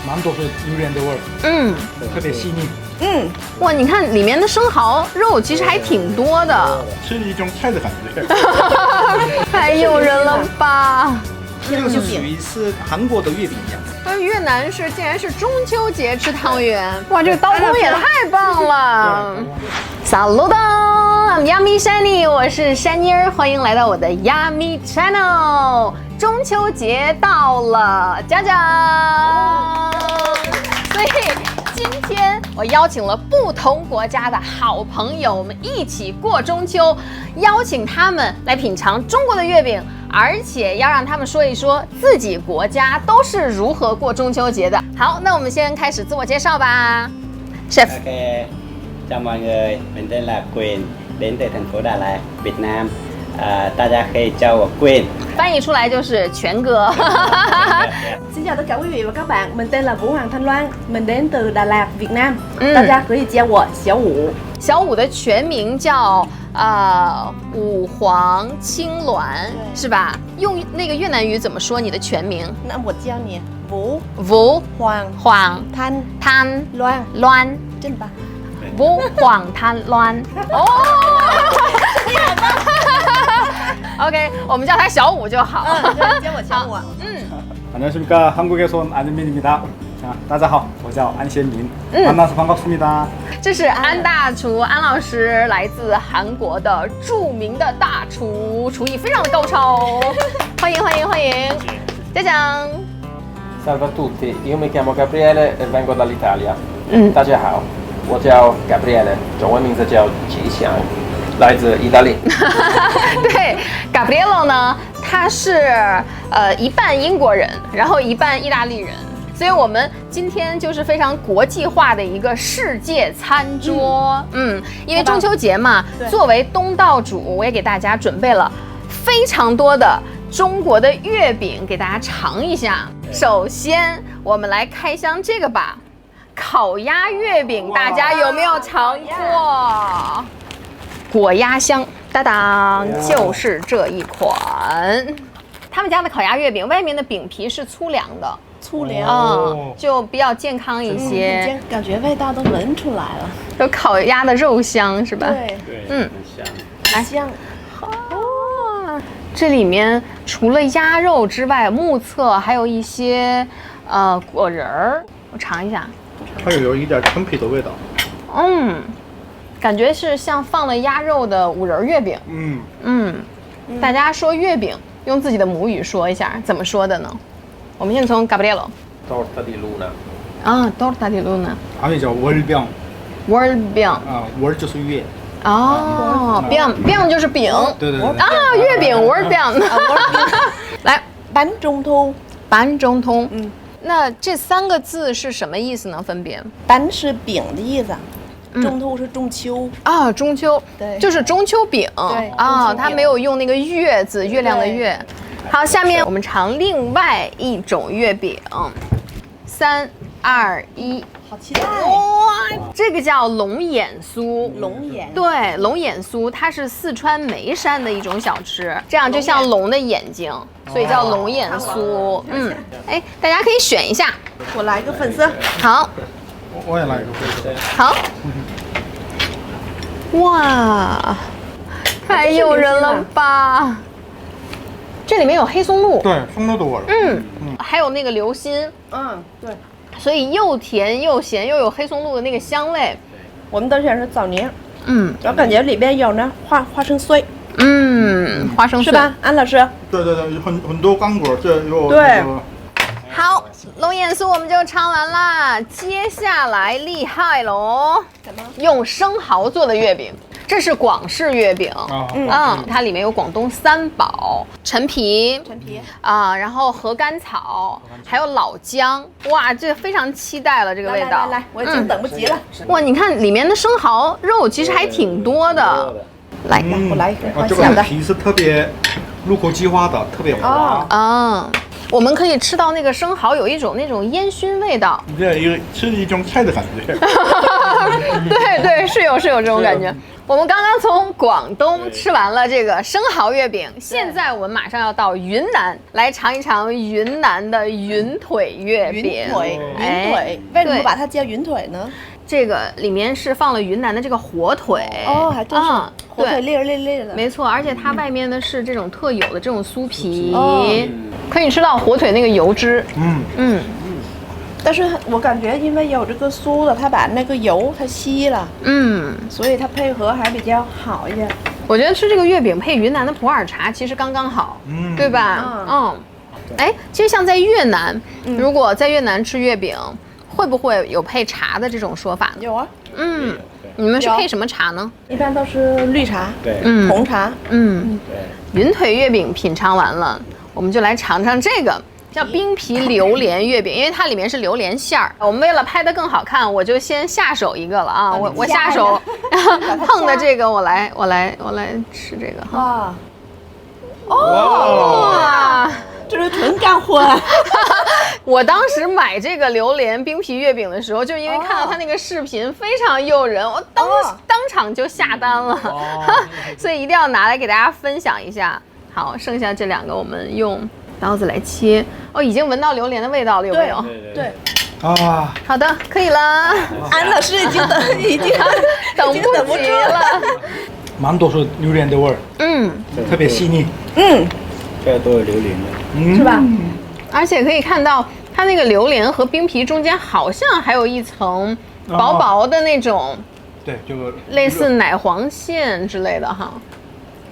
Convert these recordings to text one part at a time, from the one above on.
蛮多是榴莲的味儿，特别细腻。哇，你看里面的生蚝肉其实还挺多的，是一种菜的感觉。太诱人了吧！这个是属于是韩国的月饼一样。越南竟然是中秋节吃汤圆，哇，这个刀工也太棒了！Saludo，I'm Yummy Shani， 我是山妮儿，欢迎来到我的 Yummy Channel。中秋节到了，家家，所以今天我邀请了不同国家的好朋友，我们一起过中秋，邀请他们来品尝中国的月饼。而且要让他们说一说自己国家都是如何过中秋节的。好，那我们先开始自我介绍吧 ，Chef。Ok, chào mọi người, mình tên là Quyền, đến từ thành phố Đà Lạt, Việt Nam. 大家可以叫我 Quyền。翻译出来就是全哥。Xin chào tất cả quý vị và các bạn, mình tên là Vũ Hoàng Thanh Loan, mình đến từ Đà Lạt, Việt Nam. 大家可以叫我小武。小武的全名叫武黄青鸾，是吧？用那个越南语怎么说你的全名？那我教你，Vũ Hoàng Thanh Loan， 正吧？Vũ Hoàng Thanh Loan。哦。OK， 我们叫他小武就好。叫我小武。안녕하십니까 한국에서 온 안현민입니다.大家好，我叫安先民。만나서 반갑습니다。这是安大厨安老师，来自韩国的著名的大厨，厨艺非常的高超。欢迎欢迎欢迎，嘉奖。Salve a tutti, io mi chiamo Gabriele e vengo dall'Italia. 大家好，我叫 Gabriele， 中文名字叫吉祥，来自意大利。对 ，Gabriele 呢，他是一半英国人，然后一半意大利人。所以我们今天就是非常国际化的一个世界餐桌，因为中秋节嘛，作为东道主，我也给大家准备了非常多的中国的月饼给大家尝一下。首先，我们来开箱这个吧，烤鸭月饼，大家有没有尝过？果鸭香，当当，就是这一款。他们家的烤鸭月饼外面的饼皮是粗粮的。粗粮，就比较健康一些，感觉味道都闻出来了，有烤鸭的肉香是吧？对，很香，很香。哦，这里面除了鸭肉之外，目测还有一些果仁儿，我尝一下，它有一点陈皮的味道。感觉是像放了鸭肉的五仁月饼。大家说月饼，用自己的母语说一下，怎么说的呢？我们先从 Gabriele。 Torta di luna。torta di luna。还有叫월병。월병。월就是月。饼就是饼。对。月饼월병。来，板中通。板中通。那这三个字是什么意思呢？分别？板是饼的意思。中秋是中秋中秋，对，就是中秋饼。对它没有用那个月字，月亮的月。好，下面我们尝另外一种月饼。3、2、1，好期待！哇，这个叫龙眼酥。龙眼，对，龙眼酥，它是四川眉山的一种小吃，这样就像龙的眼睛，所以叫龙眼酥。大家可以选一下。我来一个粉色。好。我也来一个粉色。好。哇，太诱人了吧！这里面有黑松露，对，松露的味儿。还有那个流心，对，所以又甜又咸，又有黑松露的那个香味。我们都选是枣泥，我感觉里边有那花生碎，花生碎是吧，安老师？对，很多干果，这有对。好，龙眼酥我们就尝完啦，接下来厉害喽！用生蚝做的月饼，这是广式月饼。它里面有广东三宝：陈皮然后禾杆草，还有老姜。哇，这非常期待了，这个味道。来，我已经等不及了。哇，你看里面的生蚝肉其实还挺多的。来，我来一个这个皮是特别入口即化的，特别滑。我们可以吃到那个生蚝有一种那种烟熏味道，对，是一种菜的感觉。对，是有这种感觉。我们刚刚从广东吃完了这个生蚝月饼，现在我们马上要到云南来尝一尝云南的云腿月饼。云腿，哎为什么对把它叫云腿呢？这个里面是放了云南的这个火腿哦，还真是火腿对，粒儿粒粒的。没错，而且它外面呢是这种特有的这种酥皮，哦可以吃到火腿那个油脂。嗯，但是我感觉因为有这个酥的，它把那个油它吸了，所以它配合还比较好一点。我觉得吃这个月饼配云南的普洱茶其实刚刚好，对吧？哎，其实像在越南，如果在越南吃月饼，会不会有配茶的这种说法呢？有啊，你们是有配什么茶呢？一般都是绿茶、对，红茶。对，云腿月饼品尝完了，我们就来尝尝这个叫冰皮榴莲月饼，因为它里面是榴莲馅儿。我们为了拍得更好看，我就先下手一个了啊！我下手碰的这个，我来吃这个哈。哇！这是纯干货啊！我当时买这个榴莲冰皮月饼的时候，就因为看到它那个视频非常诱人，我当场就下单了，所以一定要拿来给大家分享一下。好，剩下这两个我们用刀子来切。已经闻到榴莲的味道了，有没有？对，啊，好的，可以了。安老师已经等不及了。蛮多是榴莲的味儿，特别细腻，这都有榴莲的，是吧？而且可以看到它那个榴莲和冰皮中间好像还有一层薄薄的那种，对，就类似奶黄馅之类的哈。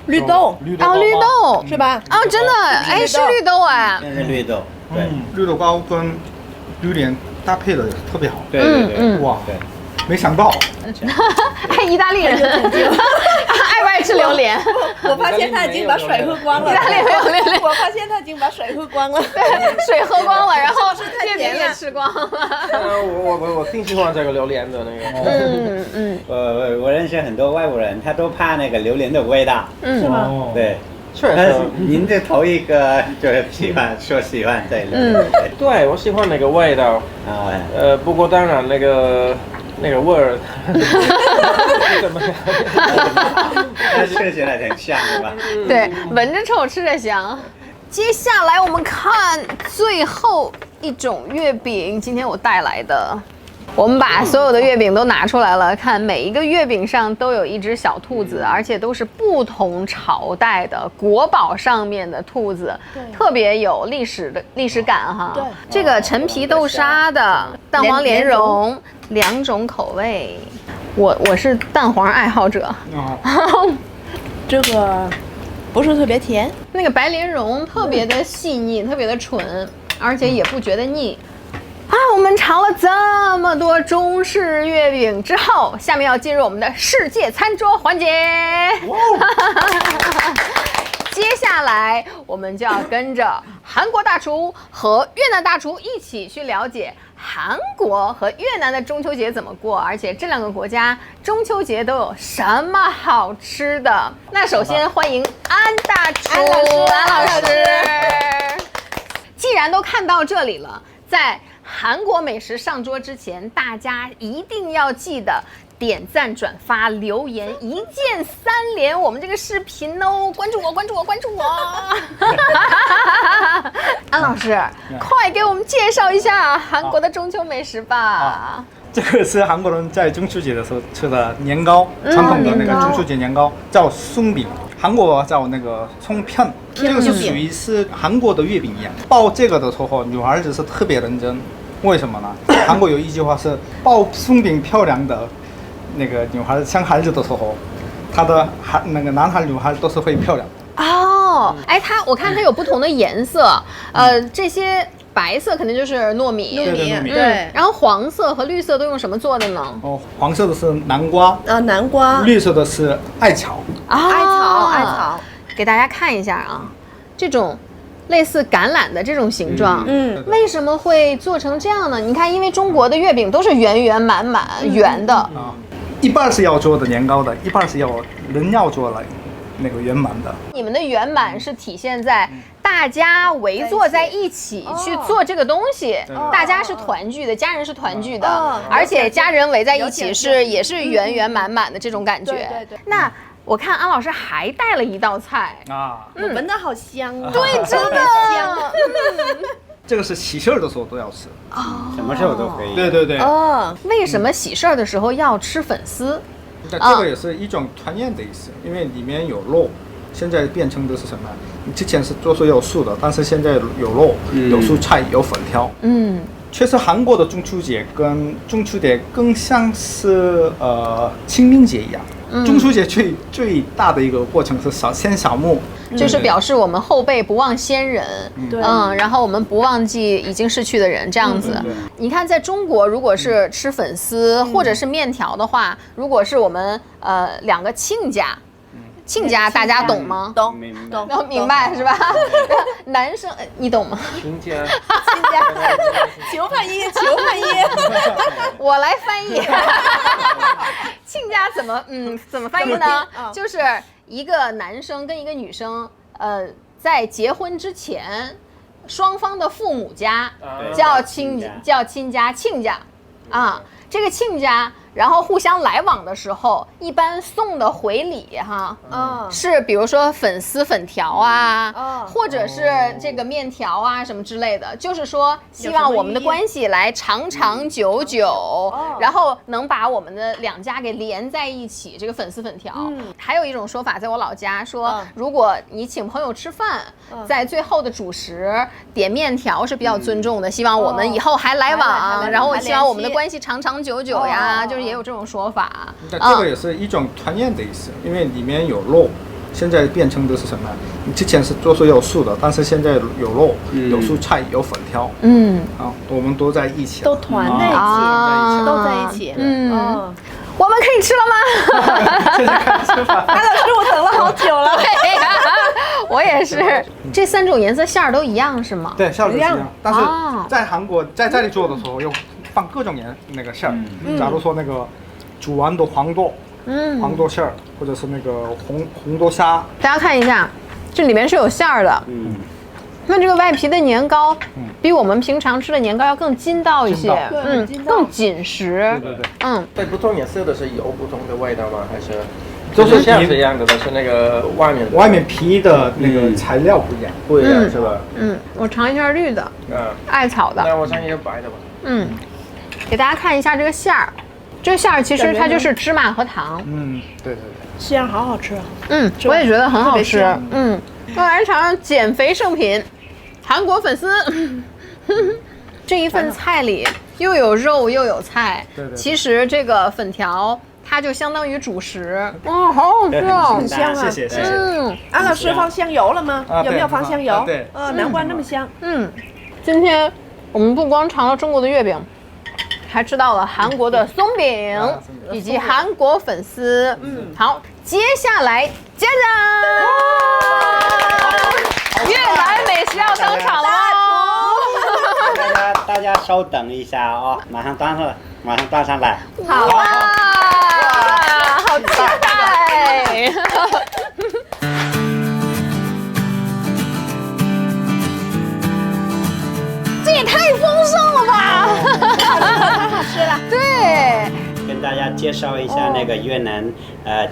绿豆，绿豆，绿豆是吧？真的，哎，是绿豆哎。那是绿豆，对，绿豆糕跟榴莲搭配的特别好，对，哇，对，没想到，哎，意大利人爱不爱吃榴莲？我发现他已经把水喝光了。意大利没有榴莲，我发现他已经把水喝光了。水喝光了，然后太月饼甜了也吃光了。我挺喜欢这个榴莲的那个。我认识很多外国人，他都怕那个榴莲的味道，是吗？对。确但是实，您的头一个就是喜欢这榴莲，对我喜欢那个味道。啊，不过当然那个味儿不怎么样。那吃起来挺像的吧？对，闻着臭，吃着香。接下来我们看最后一种月饼，今天我带来的。我们把所有的月饼都拿出来了，看每一个月饼上都有一只小兔子，而且都是不同朝代的国宝上面的兔子，特别有历史感哈。对，这个陈皮豆沙的蛋黄莲蓉两种口味，我是蛋黄爱好者。这个不是特别甜，那个白莲蓉特别的细腻，特别的纯，而且也不觉得腻。我们尝了这么多中式月饼之后，下面要进入我们的世界餐桌环节。接下来我们就要跟着韩国大厨和越南大厨一起去了解韩国和越南的中秋节怎么过，而且这两个国家中秋节都有什么好吃的。那首先欢迎安大厨，安老师。既然都看到这里了，在韩国美食上桌之前，大家一定要记得点赞、转发、留言，一键三连我们这个视频哦！关注我，关注我，关注我！安老师，快给我们介绍一下韩国的中秋美食吧。这个是韩国人在中秋节的时候吃的年糕，传统的那个中秋节年糕叫松饼，韩国叫那个葱片，这个是属于是韩国的月饼一样。包这个的时候，女孩子是特别认真，为什么呢？韩国有一句话是包松饼漂亮的那个女孩生孩子的时候，她的那个男孩女孩都是会漂亮。哎，我看它有不同的颜色，这些。白色肯定就是糯米，对。然后黄色和绿色都用什么做的呢？黄色的是南瓜，南瓜。绿色的是艾草，艾草。给大家看一下啊，这种类似橄榄的这种形状，为什么会做成这样呢？你看，因为中国的月饼都是圆圆满满圆的，一半是要做的年糕的，一半是要人要做来那个圆满的。你们的圆满是体现在大家围坐在一起去做这个东西，大家是团聚的，家人是团聚的，而且家人围在一起也是圆圆满满的这种感觉。对。那我看安老师还带了一道菜啊，闻着好香啊！对，真的香。这个是喜事儿的时候都要吃。什么时候都可以。对。为什么喜事儿的时候要吃粉丝？这个也是一种团圆的意思，因为里面有肉。现在变成的是什么？你之前是做说有素的，但是现在有肉、有蔬菜、有粉条。确实，韩国的中秋节跟中秋节更像是清明节一样。中秋节最大的一个过程是先扫墓，就是表示我们后辈不忘先人，然后我们不忘记已经逝去的人，这样子。你看，在中国，如果是吃粉丝或者是面条的话，如果是我们两个亲家大家懂吗？懂，明白是吧？男生你懂吗？亲家，求翻译，我来翻译。亲家怎么翻译呢？就是一个男生跟一个女生，在结婚之前，双方的父母家叫亲家啊，这个亲家。然后互相来往的时候，一般送的回礼是比如说粉丝粉条啊，或者是这个面条啊什么之类的，就是说希望我们的关系来长长久久，然后能把我们的两家给连在一起。这个粉丝粉条，还有一种说法，在我老家说，如果你请朋友吃饭，在最后的主食点面条是比较尊重的，希望我们以后还来往，然后希望我们的关系长长久久呀，就是也有这种说法。这个也是一种团圆的意思，因为里面有肉。现在变成的是什么？你之前是做说有素的，但是现在有肉、有蔬菜、有粉条。我们都在一起，都团在一起，都在一起。我们可以吃了吗？现在开始吃饭。安老师，我等了好久了。对呀，我也是。这3种颜色馅儿都一样是吗？对，馅儿都一样。但是在韩国在这里做的时候，又放各种那个馅儿。假如说那个煮完的黄豆馅儿，或者是那个红豆虾。大家看一下，这里面是有馅儿的。那这个外皮的年糕，比我们平常吃的年糕要更筋道一些，更紧实。对。在不同颜色的是有不同的味道吗？还是都是像这样的，但是那个外面皮的那个材料不一样，是吧？我尝一下绿的，艾草的。那我尝一下白的吧。给大家看一下这个馅儿。这个馅儿其实它就是芝麻和糖。对。馅好好吃。我也觉得很好吃。再来尝尝减肥圣品，韩国粉丝。这一份菜里又有肉又有菜，其实这个粉条它就相当于主食。好好吃哦！很香啊！谢谢。安老师放香油了吗？有没有放香油？对。难怪那么香。今天我们不光尝了中国的月饼，还吃到了韩国的松饼以及韩国粉丝。好，接下来接着越南美食要登场了哦！大家稍等一下哦，马上端上来。好啊，好期待！这也太丰盛了吧！太好吃了。对。跟大家介绍一下那个越南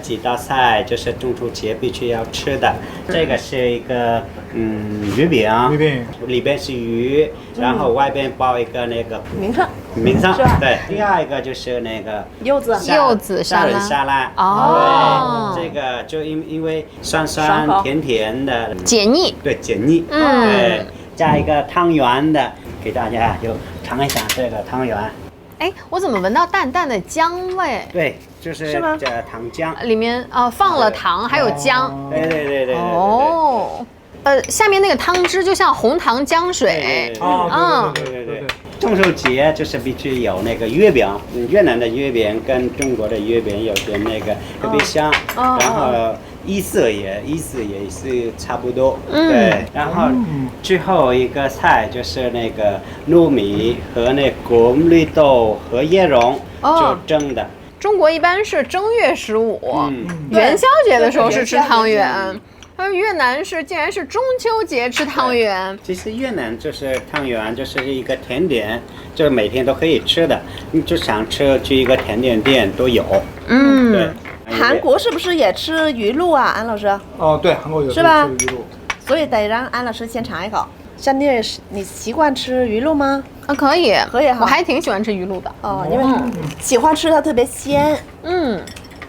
几道菜，就是中秋节必须要吃的。这个是一个鱼饼，里边是鱼，然后外边包一个那个名称。对，第二个就是那个柚子沙律沙拉。对，这个就因为酸甜甜的解腻。对，解腻。对，加一个汤圆的，给大家就尝一下这个汤圆。哎，我怎么闻到淡淡的姜味？对，就是这糖浆，里面放了糖，还有姜。对。哦，下面那个汤汁就像红糖姜水。对。中秋节就是必须有那个月饼，越南的月饼跟中国的月饼有点那个特别香，然后意思也是差不多。对，然后最后一个菜就是那个糯米和那个绿豆和椰蓉就蒸的。中国一般是正月15，元宵节的时候是吃汤圆。越南竟然是中秋节吃汤圆。其实越南就是汤圆，就是一个甜点，就是每天都可以吃的。你就想吃，去一个甜点店都有。对。韩国是不是也吃鱼露啊，安老师？哦，对，韩国有是吧吃鱼露。所以得让安老师先尝一口。山地，你习惯吃鱼露吗？可以，可以哈。我还挺喜欢吃鱼露的。因为喜欢吃它特别鲜。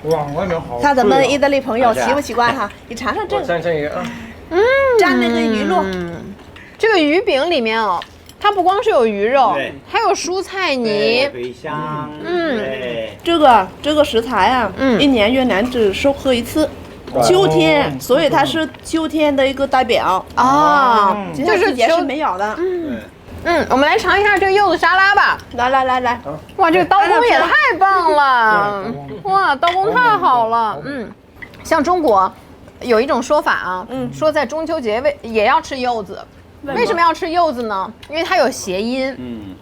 哇，外面好。看咱们意大利朋友习不习惯哈？你尝尝这个。尝一个啊。蘸那个鱼露。这个鱼饼里面它不光是有鱼肉，还有蔬菜泥、茴香。这个食材啊，一年越南只收获一次。秋天，所以它是秋天的一个代表就是节是没有的。我们来尝一下这个柚子沙拉吧。来，哇，这个刀工也太棒了！哇，刀工太好了。像中国有一种说法啊，说在中秋节也要吃柚子。为什么要吃柚子呢？因为它有谐音。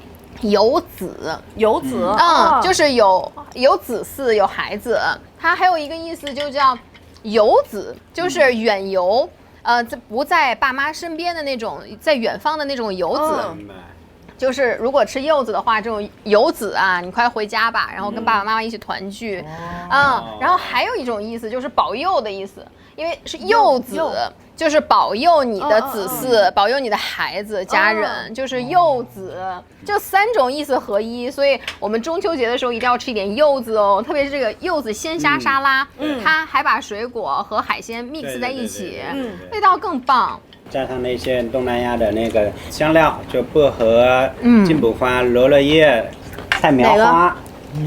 有子，就是有子嗣，有孩子。它还有一个意思就叫游子，就是远游。不在爸妈身边的那种，在远方的那种游子，就是如果吃柚子的话，这种游子啊，你快回家吧，然后跟爸爸妈妈一起团聚，然后还有一种意思就是保佑的意思，因为是柚子，就是保佑你的子嗣，保佑你的孩子、家人，就是柚子，就3种意思合一，所以我们中秋节的时候一定要吃一点柚子哦，特别是这个柚子鲜虾沙拉，它还把水果和海鲜 mix 在一起，味道更棒。加上那些东南亚的那个香料，就薄荷、金补花、罗勒叶、菜苗花。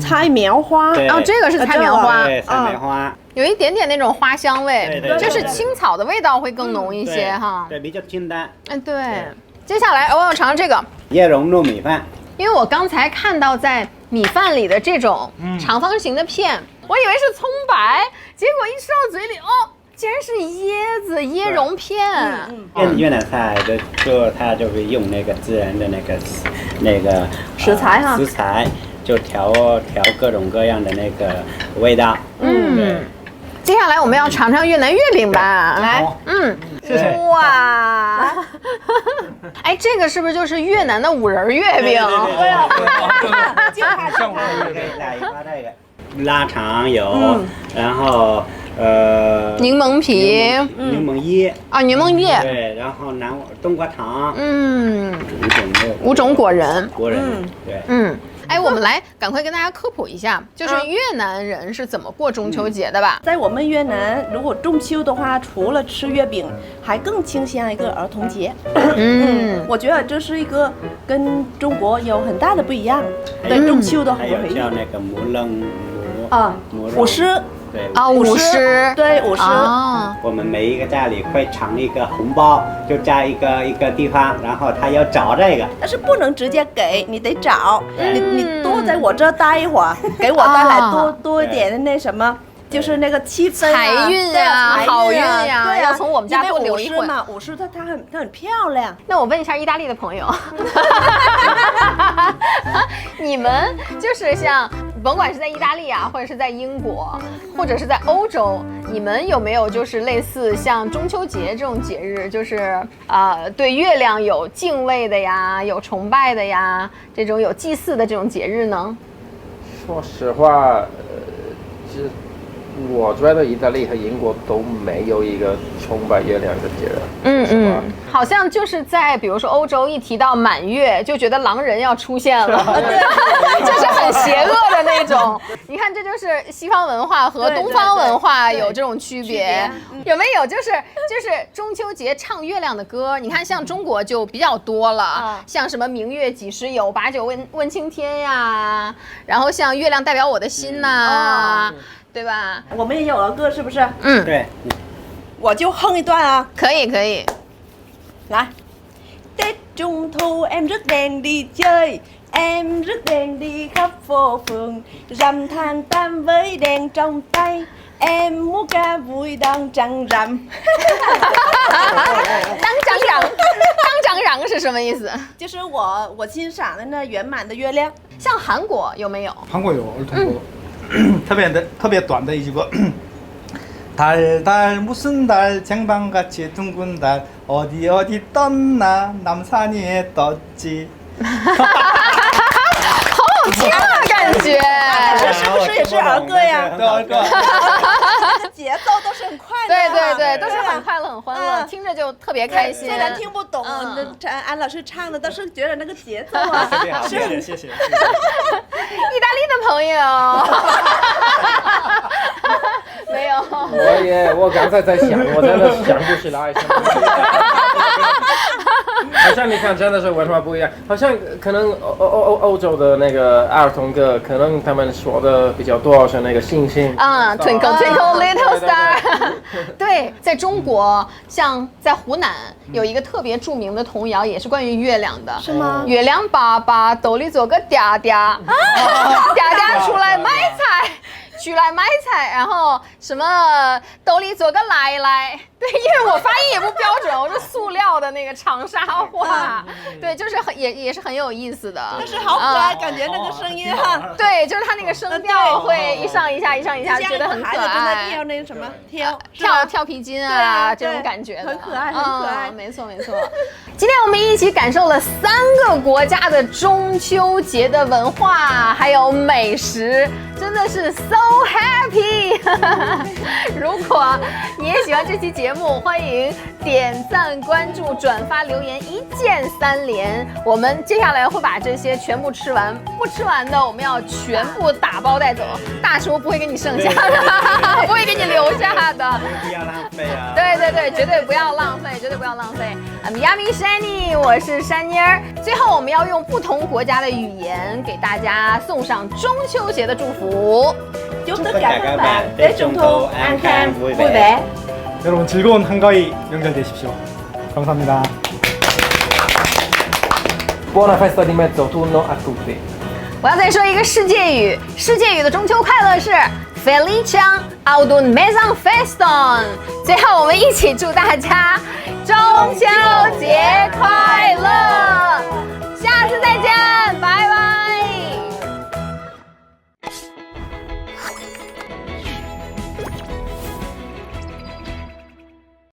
菜苗花，这个是菜苗花，对，菜苗花。有一点点那种花香味，对，就是青草的味道会更浓一些哈。对，比较清淡。对。接下来我要尝这个椰蓉糯米饭，因为我刚才看到在米饭里的这种长方形的片，我以为是葱白，结果一吃到嘴里，竟然是椰蓉片。越南菜它就会用那个自然的那个食材哈，食材就调各种各样的那个味道。接下来我们要尝尝越南月饼吧。来，谢谢。哇，哎，这个是不是就是越南的5仁月饼？就它像我们这个腊肠有，然后柠檬皮、柠檬叶柠檬叶，对，然后冬瓜糖5种果仁，对，哎，我们来赶快跟大家科普一下，就是越南人是怎么过中秋节的吧？在我们越南，如果中秋的话，除了吃月饼，还更倾向一个儿童节。我觉得这是一个跟中国有很大的不一样。对中秋的回忆。叫那个舞狮。对舞狮，对舞狮。我们每一个家里会藏一个红包，就在一个地方，然后他要找这个，但是不能直接给，你得找。你多在我这待一会儿，给我带来多一点的那什么，就是那个气氛、财运啊，好运呀，对要从我们家多留一会嘛。舞狮它很漂亮。那我问一下意大利的朋友，你们就是像。甭管是在意大利啊，或者是在英国，或者是在欧洲，你们有没有就是类似像中秋节这种节日，就是对月亮有敬畏的呀，有崇拜的呀，这种有祭祀的这种节日呢？说实话，我觉得意大利和英国都没有一个崇拜月亮的节日。好像就是在比如说欧洲一提到满月，就觉得狼人要出现了，就是很邪恶的那种。你看，这就是西方文化和东方文化有这种区别。有没有就是中秋节唱月亮的歌？你看，像中国就比较多了，像什么明月几时有，把酒问青天呀，然后像月亮代表我的心呐。对吧？我们也有儿歌，是不是？对。我就哼一段啊。可以。来。Tết Trung Thu em rất đèn đi chơi, em rất đèn đi khắp phố phường, rằm tháng 8 với đèn trong tay, em múa ca vui đang trăng rằm。当长嚷是什么意思？就是我欣赏的那圆满的月亮。像韩国有没有？韩国有儿童歌。特别短的一句歌。 달달 무슨 달 쟁반같이 둥근 달 어디 어디 떴나 남산위에 떴지 好好听啊，感觉。这是不是也是儿歌呀？对儿歌节奏都是很快的。对对对，都是很快乐、很欢乐，听着就特别开心。虽然听不懂那安老师唱的，但是觉得那个节奏啊，谢谢谢谢。意大利的朋友，没有。我刚才在想，我真的想不起来。好像你看，真的是文化不一样。好像可能欧洲的那个儿童歌，可能他们说的比较多是那个星星。Twinkle Twinkle Little Star。对，在中国，像在湖南有一个特别著名的童谣，也是关于月亮的。是吗？月亮爸爸兜里做个嗲嗲，嗲嗲出来买菜。去来买菜，然后什么兜里做个来来，对，因为我发音也不标准，我是塑料的那个长沙话，对，就是也是很有意思的。但是好可爱，感觉那个声音哈。对，就是它那个声调会一上一下，一上一下，觉得很可爱。正在跳那个什么跳皮筋啊，这种感觉很可爱，很可爱。没错没错。今天我们一起感受了3个国家的中秋节的文化，还有美食，真的是 so happy 。如果你也喜欢这期节目，欢迎点赞、关注、转发、留言，一键3连。我们接下来会把这些全部吃完，不吃完的我们要全部打包带走。大厨不会给你剩下的，不会给你留下的。不要浪费啊！对对对，绝对不要浪费，绝对不要浪费。Yummy Shani， 我是山妮儿。最后，我们要用不同国家的语言给大家送上中秋节的祝福。 祝tất cả các bạn Tết Trung thu an khang vui vẻ. 여러분 즐거운 한가위 명절 되십시오. 감사합니다. Buona festa di mezzogiorno a tutti. 我要再说一个世界语，世界语的中秋快乐是 Felice ad un mezan feston。最后，我们一起祝大家中秋节快乐！下次再见，拜拜。